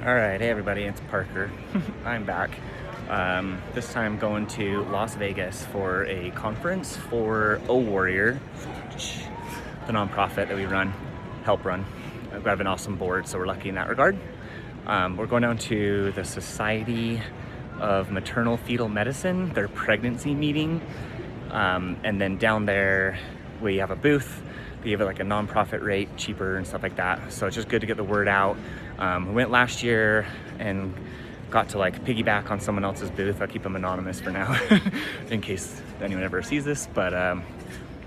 All right, hey everybody, it's Parker. I'm back. This time going to Las Vegas for a conference for O Warrior, the nonprofit that we help run. I've got an awesome board, so we're lucky in that regard. We're going down to the Society of Maternal-Fetal Medicine, their pregnancy meeting. And then down there, we have a booth. We have like a nonprofit rate, cheaper and stuff like that. So it's just good to get the word out. We went last year and got to like piggyback on someone else's booth. I'll keep them anonymous for now in case anyone ever sees this. But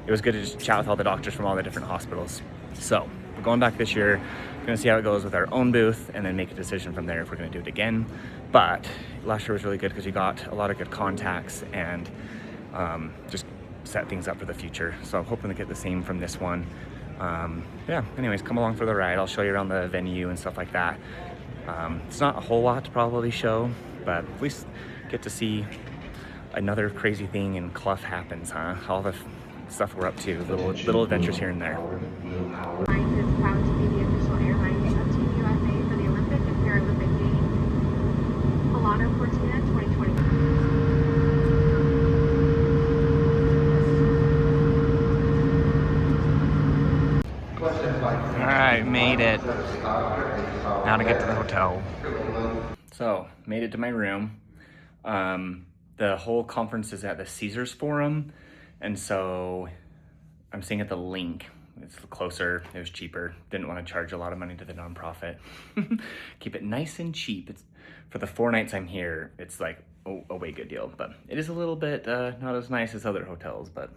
it was good to just chat with all the doctors from all the different hospitals. So we're going back this year. We're gonna see how it goes with our own booth and then make a decision from there if we're gonna do it again. But last year was really good because we got a lot of good contacts and just set things up for the future. So I'm hoping to get the same from this one. Yeah, anyways, come along for the ride. I'll show you around the venue and stuff like that. It's not a whole lot to probably show, but at least get to see another crazy thing in Cluff happens, huh? All the stuff we're up to, little adventures here and there. Airlines is proud to be the official airline of Team USA for the Olympic and Paralympic Games. Milano Cortina 2020. Alright, made it. Now to get to the hotel. So, made it to my room. The whole conference is at the Caesars Forum, and so I'm staying at the LINQ. It's closer, it was cheaper. Didn't want to charge a lot of money to the nonprofit. Keep it nice and cheap. It's for the 4 nights I'm here, it's like a way good deal, but it is a little bit not as nice as other hotels, but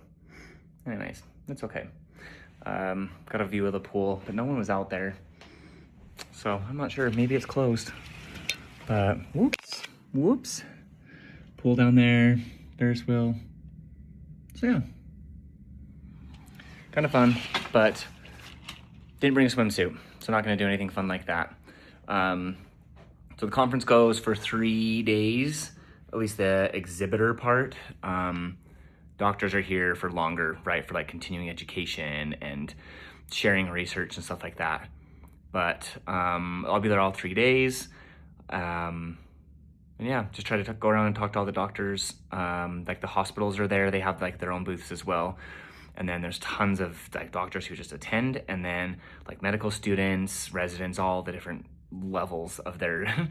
anyways, it's okay. Got a view of the pool, but no one was out there. So I'm not sure, maybe it's closed. But whoops. Pool down there, Ferris wheel. So yeah. Kind of fun, but didn't bring a swimsuit, so not gonna do anything fun like that. So the conference goes for 3 days, at least the exhibitor part. Doctors are here for longer, right? For like continuing education and sharing research and stuff like that. But I'll be there all 3 days. And yeah, just try to go around and talk to all the doctors. Like the hospitals are there. They have like their own booths as well. And then there's tons of like doctors who just attend, and then like medical students, residents, all the different levels of their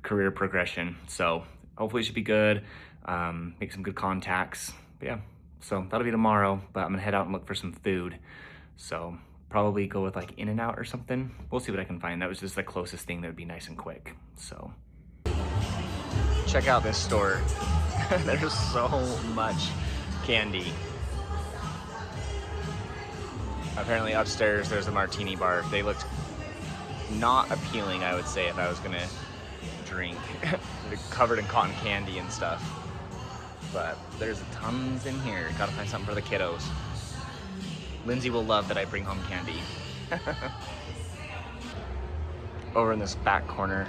career progression. So hopefully it should be good. Make some good contacts. But yeah, so that'll be tomorrow, but I'm gonna head out and look for some food. So probably go with like In-N-Out or something. We'll see what I can find. That was just the closest thing that would be nice and quick. So check out this store. There's so much candy. Apparently upstairs there's a martini bar. They looked not appealing, I would say, if I was gonna drink. They're covered in cotton candy and stuff. But there's tons in here. Gotta find something for the kiddos. Lindsay will love that I bring home candy. Over in this back corner,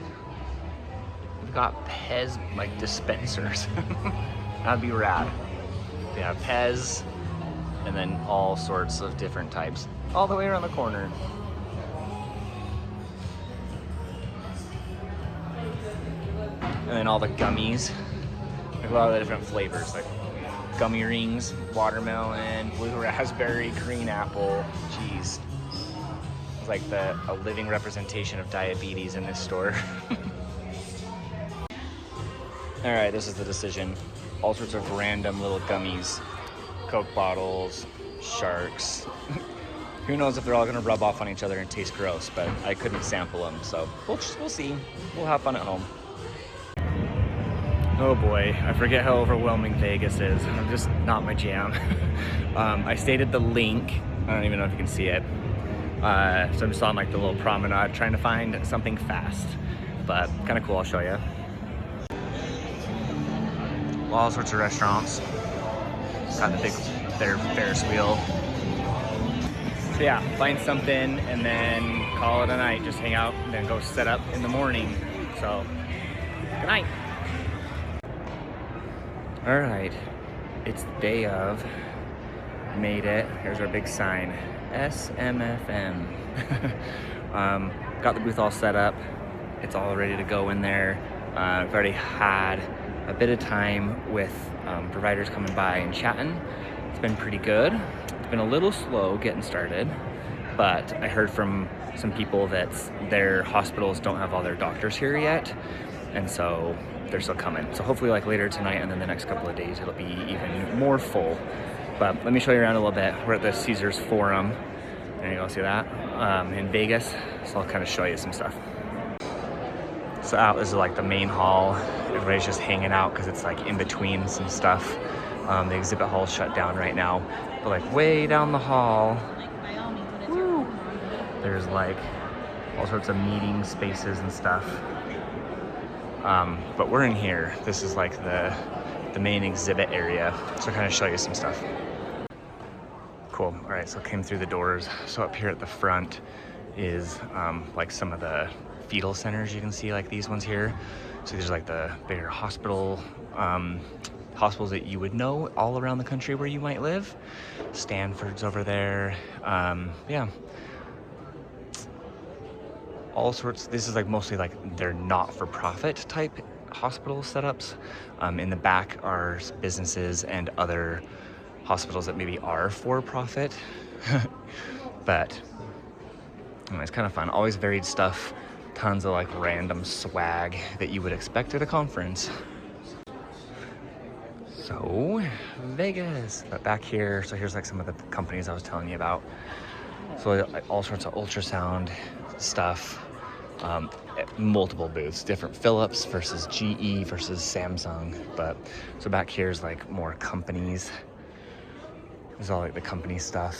we've got Pez like dispensers. That'd be rad. They have Pez, and then all sorts of different types, all the way around the corner. And then all the gummies. Like a lot of the different flavors, like gummy rings, watermelon, blue raspberry, green apple. Jeez. It's like a living representation of diabetes in this store. All right, this is the decision. All sorts of random little gummies. Coke bottles, sharks. Who knows if they're all gonna rub off on each other and taste gross, but I couldn't sample them, so we'll see. We'll have fun at home. Oh boy, I forget how overwhelming Vegas is. I'm just not my jam. I stayed at the LINQ. I don't even know if you can see it. So I'm just on like the little promenade trying to find something fast, but kind of cool, I'll show you. All sorts of restaurants. Got the big Ferris wheel. So yeah, find something and then call it a night. Just hang out and then go set up in the morning. So, good night. All right, it's the day of. Made it. Here's our big sign, SMFM. Got the booth all set up. It's all ready to go in there. I've already had a bit of time with providers coming by and chatting. It's been pretty good. It's been a little slow getting started, but I heard from some people that their hospitals don't have all their doctors here yet, and so they're still coming. So hopefully like later tonight and then the next couple of days it'll be even more full. But let me show you around a little bit. We're at the Caesars Forum. There you go, see that? In Vegas. So I'll kind of show you some stuff. So out, this is like the main hall. Everybody's just hanging out because it's like in between some stuff. The exhibit hall's shut down right now. But like way down the hall, there's like all sorts of meeting spaces and stuff. But we're in here. This is like the main exhibit area. So I'll kind of show you some stuff. Cool. All right, so I came through the doors. So up here at the front is like some of the fetal centers you can see, like these ones here. So there's like the bigger hospitals that you would know all around the country where you might live. Stanford's over there. Yeah. All sorts. This is like mostly like they're not-for-profit type hospital setups. In the back are businesses and other hospitals that maybe are for-profit. But anyway, it's kind of fun. Always varied stuff. Tons of like random swag that you would expect at a conference. So Vegas, but back here, so here's like some of the companies I was telling you about. So like all sorts of ultrasound stuff, multiple booths, different Philips versus GE versus Samsung. But so back here is like more companies. There's all like the company stuff.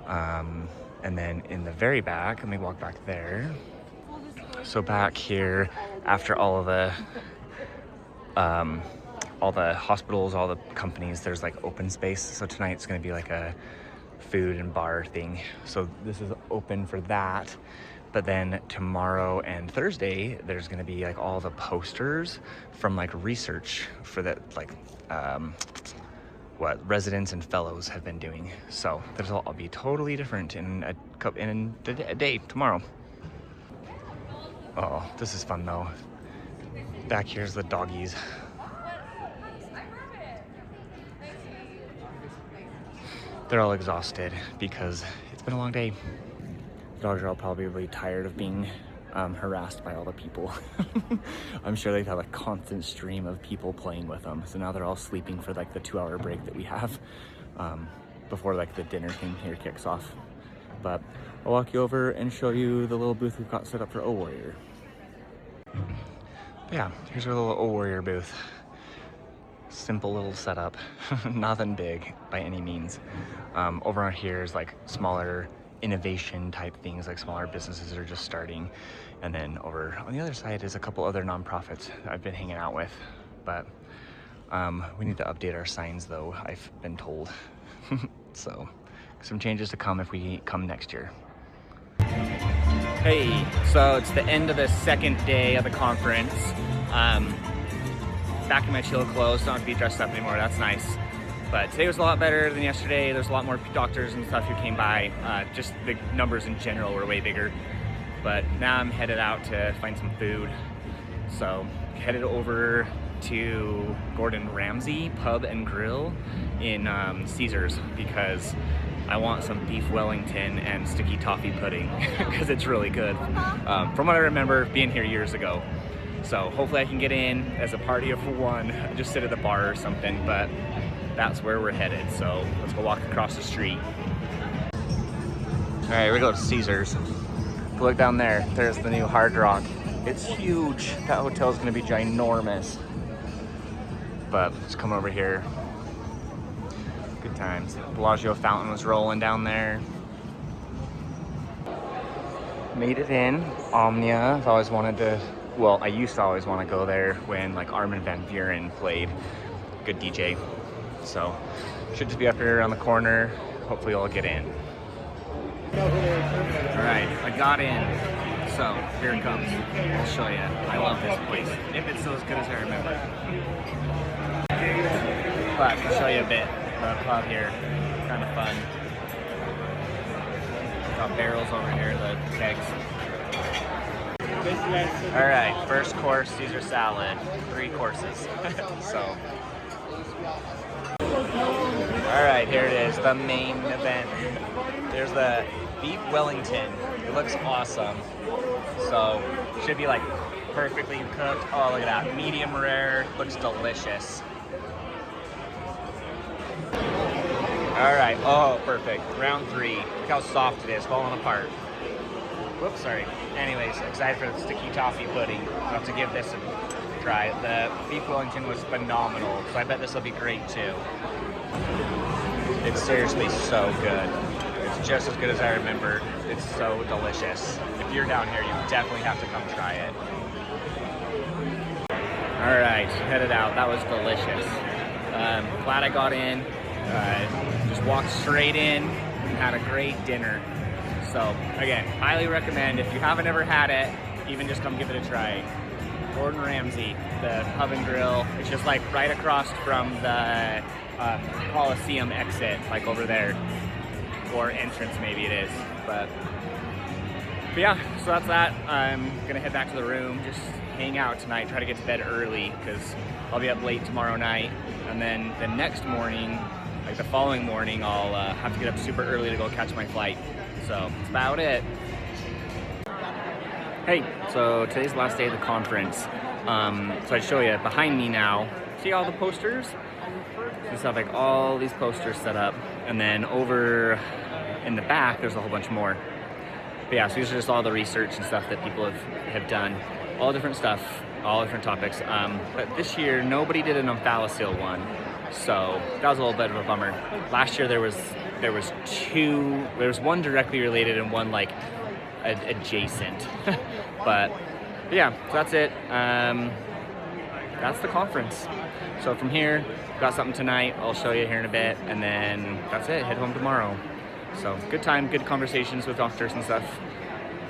And then in the very back, let me walk back there. So back here, after all the hospitals, all the companies, there's like open space. So tonight's gonna be like a food and bar thing. So this is open for that. But then tomorrow and Thursday, there's gonna be like all the posters from like research for that, like what residents and fellows have been doing. So this will all be totally different in a day tomorrow. Oh, this is fun though. Back here's the doggies. They're all exhausted because it's been a long day. The dogs are all probably tired of being harassed by all the people. I'm sure they've had a constant stream of people playing with them. So now they're all sleeping for like the 2-hour break that we have before like the dinner thing here kicks off. But I'll walk you over and show you the little booth we've got set up for O Warrior. But yeah, here's our little O Warrior booth. Simple little setup, nothing big by any means. Over on here is like smaller innovation type things, like smaller businesses that are just starting. And then over on the other side is a couple other nonprofits that I've been hanging out with. But we need to update our signs though, I've been told. So some changes to come if we come next year. Hey, so it's the end of the second day of the conference. Back in my chill clothes, don't have to be dressed up anymore, that's nice. But today was a lot better than yesterday. There's a lot more doctors and stuff who came by. Just the numbers in general were way bigger. But now I'm headed out to find some food. So headed over to Gordon Ramsay Pub and Grill in Caesars because I want some beef Wellington and sticky toffee pudding because it's really good. From what I remember being here years ago. So hopefully I can get in as a party of one, just sit at the bar or something, but that's where we're headed. So let's go walk across the street. All right, we go to Caesars. Look down there, there's the new Hard Rock. It's huge. That hotel's gonna be ginormous. But let's come over here. Good times. Bellagio fountain was rolling down there. Made it in. Omnia, I've always wanted to, well, I used to always want to go there when like Armin van Buuren played. Good DJ. So, should just be up here around the corner. Hopefully I'll get in. Alright, I got in. So, here it comes. I'll show you. I love this place. If it's still as good as I remember. But I'll show you a bit. The club here. Kind of fun. Got barrels over here, the kegs. All right, first course, Caesar salad, 3 courses. So, all right, here it is, the main event. There's the beef Wellington. It looks awesome. So, should be like perfectly cooked. Oh, look at that, medium rare, looks delicious. All right, oh, perfect. Round 3. Look how soft it is, falling apart. Whoops, sorry. Anyways, excited for the sticky toffee pudding. I'll have to give this a try. The beef Wellington was phenomenal, so I bet this will be great too. It's seriously so good. It's just as good as I remembered. It's so delicious. If you're down here, you definitely have to come try it. All right, headed out. That was delicious. Glad I got in. Just walked straight in and had a great dinner. So again, highly recommend if you haven't ever had it, even just come give it a try. Gordon Ramsay, the pub and grill. It's just like right across from the Coliseum exit, like over there, or entrance maybe it is. But yeah, so that's that. I'm gonna head back to the room, just hang out tonight, try to get to bed early because I'll be up late tomorrow night, and then the next morning, like the following morning, I'll have to get up super early to go catch my flight. So that's about it. Hey, so today's the last day of the conference. So I'd show you behind me now. See all the posters? Just have like all these posters set up, and then over in the back there's a whole bunch more. But yeah, so these are just all the research and stuff that people have done, all different stuff, all different topics. But this year nobody did an omphalocele one, so that was a little bit of a bummer. Last year there was one directly related and one like adjacent. but yeah, so that's it. That's the conference. So from here, got something tonight, I'll show you here in a bit, and then that's it, head home tomorrow. So good time, good conversations with doctors and stuff.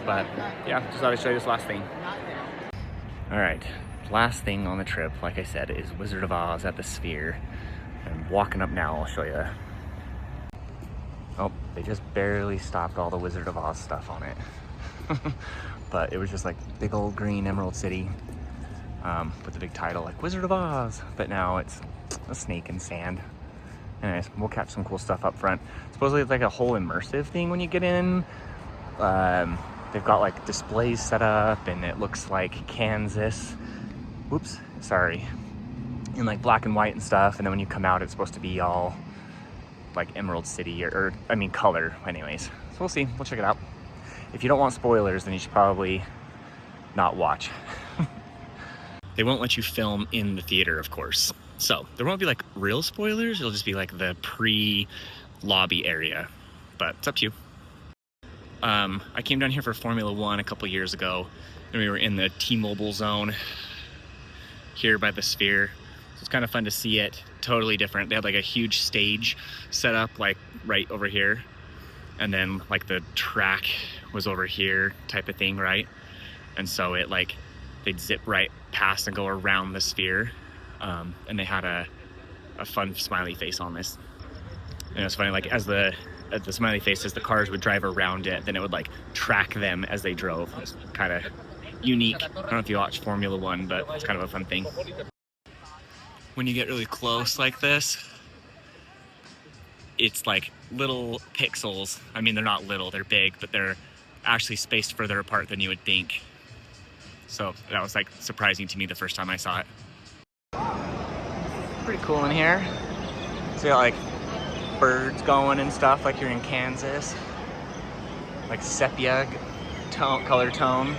But yeah, just thought I'd show you this last thing. All right, last thing on the trip, like I said, is Wizard of Oz at the Sphere. I'm walking up now, I'll show you. Oh, they just barely stopped all the Wizard of Oz stuff on it. But it was just like big old green Emerald City with the big title like Wizard of Oz. But now it's a snake in sand. Anyways, we'll catch some cool stuff up front. Supposedly it's like a whole immersive thing when you get in. They've got like displays set up and it looks like Kansas. Whoops, sorry. In like black and white and stuff. And then when you come out, it's supposed to be all like Emerald City or I mean color anyways. So we'll see, we'll check it out. If you don't want spoilers, then you should probably not watch. They won't let you film in the theater, of course. So there won't be like real spoilers, it'll just be like the pre-lobby area, but it's up to you. I came down here for Formula One a couple years ago and we were in the T-Mobile zone here by the Sphere. So it's kind of fun to see it, totally different. They had like a huge stage set up like right over here. And then like the track was over here type of thing, right? And so it like, they'd zip right past and go around the Sphere. And they had a fun smiley face on this. And it was funny, like as the smiley faces, the cars would drive around it, then it would like track them as they drove. It was kind of unique. I don't know if you watch Formula One, but it's kind of a fun thing. When you get really close like this, it's like little pixels. I mean, they're not little, they're big, but they're actually spaced further apart than you would think. So that was like surprising to me the first time I saw it. Pretty cool in here. So you got like birds going and stuff like you're in Kansas. Like sepia color tone.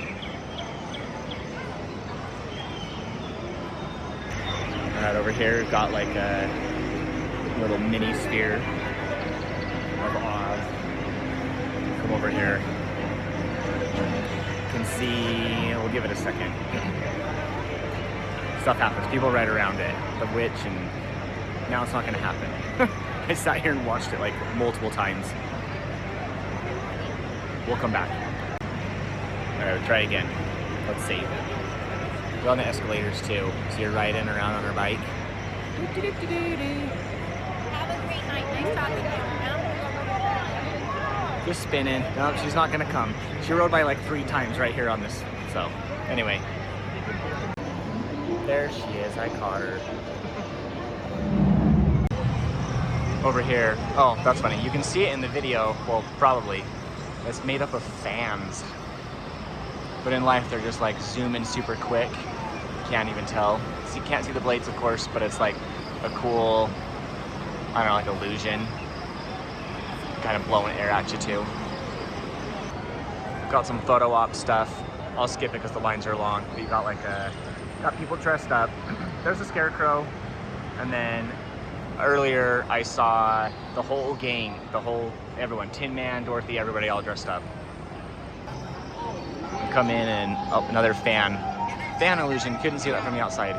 Right over here, we've got like a little mini sphere of Oz. Come over here. You can see, we'll give it a second. Stuff happens, people ride around it, the witch, and now it's not gonna happen. I sat here and watched it like multiple times. We'll come back. All right, we'll try again. Let's see. We're on the escalators too, so you're riding around on her bike. Have a great night. Nice talking to you. Just spinning. No, she's not gonna come. She rode by like 3 times right here on this, so. Anyway, there she is. I caught her. Over here. Oh, that's funny. You can see it in the video. Well, probably. It's made up of fans. But in life, they're just like zooming super quick. Can't even tell. So you can't see the blades, of course, but it's like a cool, I don't know, like illusion. Kind of blowing air at you too. Got some photo op stuff. I'll skip it because the lines are long. But you got like got people dressed up. There's a scarecrow, and then earlier I saw the whole gang, everyone, Tin Man, Dorothy, everybody all dressed up. Come in and another fan illusion. Couldn't see that from the outside.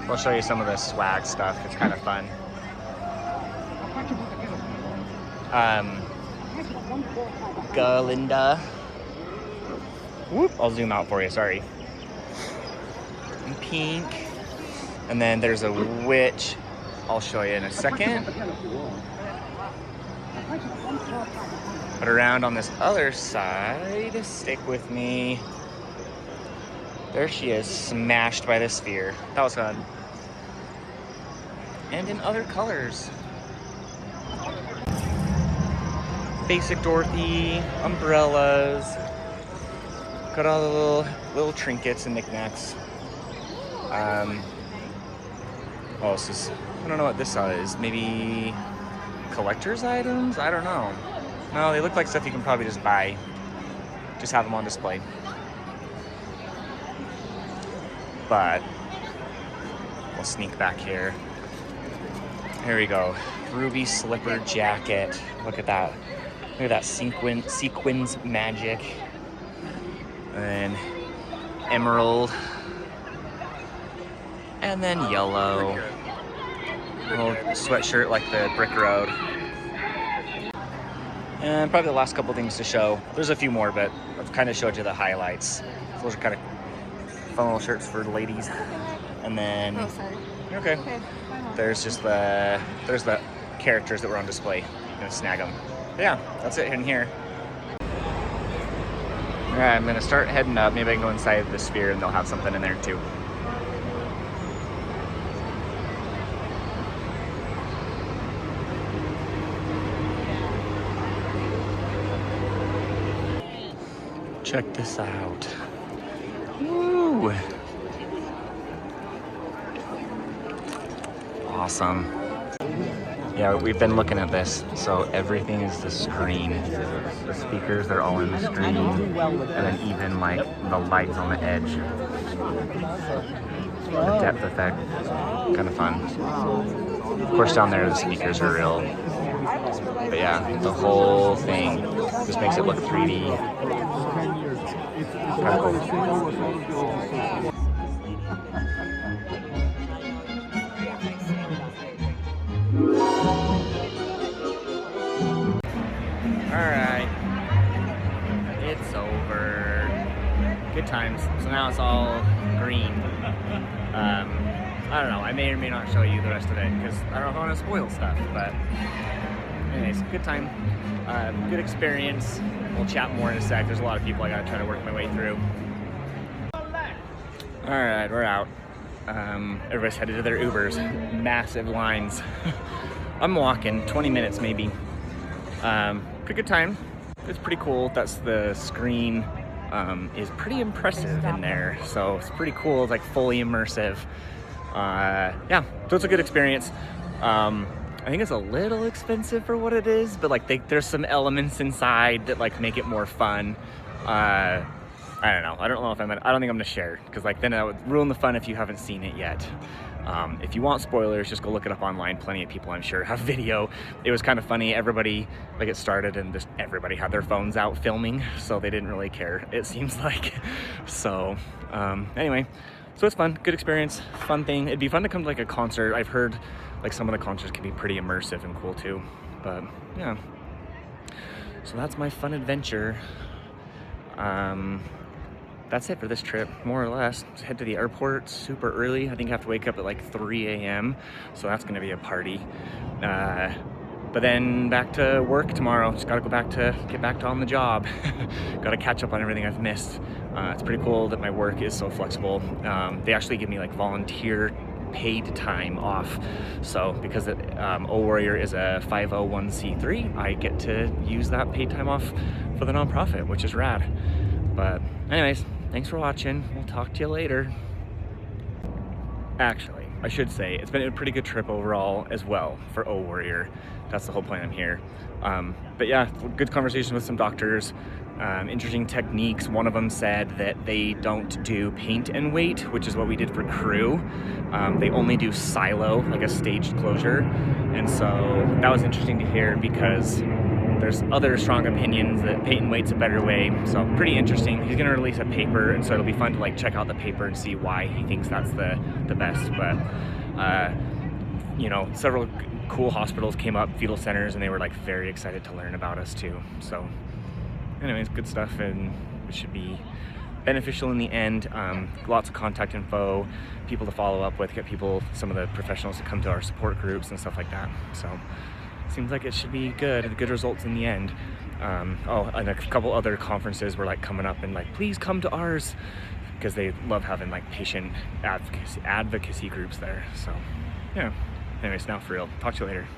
I'll show you some of the swag stuff. It's kind of fun. Galinda. Whoop! I'll zoom out for you. Sorry. In pink, and then there's a witch. I'll show you in a second. But around on this other side, stick with me. There she is, smashed by the sphere. That was fun. And in other colors. Basic Dorothy, umbrellas. Got all the little trinkets and knickknacks. Oh, this is, I don't know what this is. Maybe collector's items? I don't know. No, they look like stuff you can probably just buy. Just have them on display. But we'll sneak back here. Here we go. Ruby slipper jacket. Look at that. Look at that sequins magic. And then emerald. And then yellow. Little sweatshirt like the brick road. And probably the last couple things to show. There's a few more, but I've kind of showed you the highlights. Those are kind of fun little shirts for the ladies. And then, Oh, sorry. okay. There's just the characters that were on display. I'm gonna snag them. But yeah, that's it in here. All right, I'm gonna start heading up. Maybe I can go inside the sphere and they'll have something in there too. Check this out. Woo! Awesome. Yeah, we've been looking at this. So everything is the screen. The speakers, they're all in the screen. And then even like the lights on the edge. The depth effect. Kind of fun. Of course down there the speakers are real. But yeah, the whole thing just makes it look 3D. Kind of cool. Alright, it's over. Good times. So now it's all green. I don't know, I may or may not show you the rest of it because I don't know if I want to spoil stuff, but anyways, good time. Good experience. We'll chat more in a sec. There's a lot of people I gotta try to work my way through. Alright, we're out. Everybody's headed to their Ubers. Massive lines. I'm walking 20 minutes maybe. Good time. It's pretty cool. That's the screen is pretty impressive in there. So it's pretty cool. It's like fully immersive. Yeah, so it's a good experience. I think it's a little expensive for what it is, but like there's some elements inside that like make it more fun. I don't know. I don't know if I don't think I'm gonna share because like then that would ruin the fun if you haven't seen it yet. If you want spoilers, just go look it up online. Plenty of people, I'm sure, have video. It was kind of funny. Everybody, like it started and just everybody had their phones out filming, so they didn't really care, it seems like. So anyway, so it's fun, good experience, fun thing. It'd be fun to come to like a concert. I've heard like some of the concerts can be pretty immersive and cool too, but yeah. So that's my fun adventure. That's it for this trip, more or less. Let's head to the airport super early. I think I have to wake up at like 3 a.m. So that's gonna be a party. But then back to work tomorrow. Just gotta get back to on the job. Gotta catch up on everything I've missed. It's pretty cool that my work is so flexible. They actually give me like volunteer paid time off. So because O Warrior is a 501c3, I get to use that paid time off for the nonprofit, which is rad. But anyways, thanks for watching. We'll talk to you later. Actually, I should say it's been a pretty good trip overall as well for O Warrior. That's the whole point I'm here. But yeah, good conversation with some doctors. Interesting techniques. One of them said that they don't do paint and wait, which is what we did for crew. They only do silo, like a staged closure. And so that was interesting to hear because there's other strong opinions that paint and wait's a better way. So pretty interesting. He's gonna release a paper, and so it'll be fun to like check out the paper and see why he thinks that's the best. But several cool hospitals came up, fetal centers, and they were like very excited to learn about us too. So anyways, good stuff, and it should be beneficial in the end. Lots of contact info, people to follow up with, get some of the professionals to come to our support groups and stuff like that. So seems like it should be good results in the end. And a couple other conferences were like coming up and like, please come to ours, because they love having like patient advocacy groups there. So yeah, anyways, now for real, talk to you later.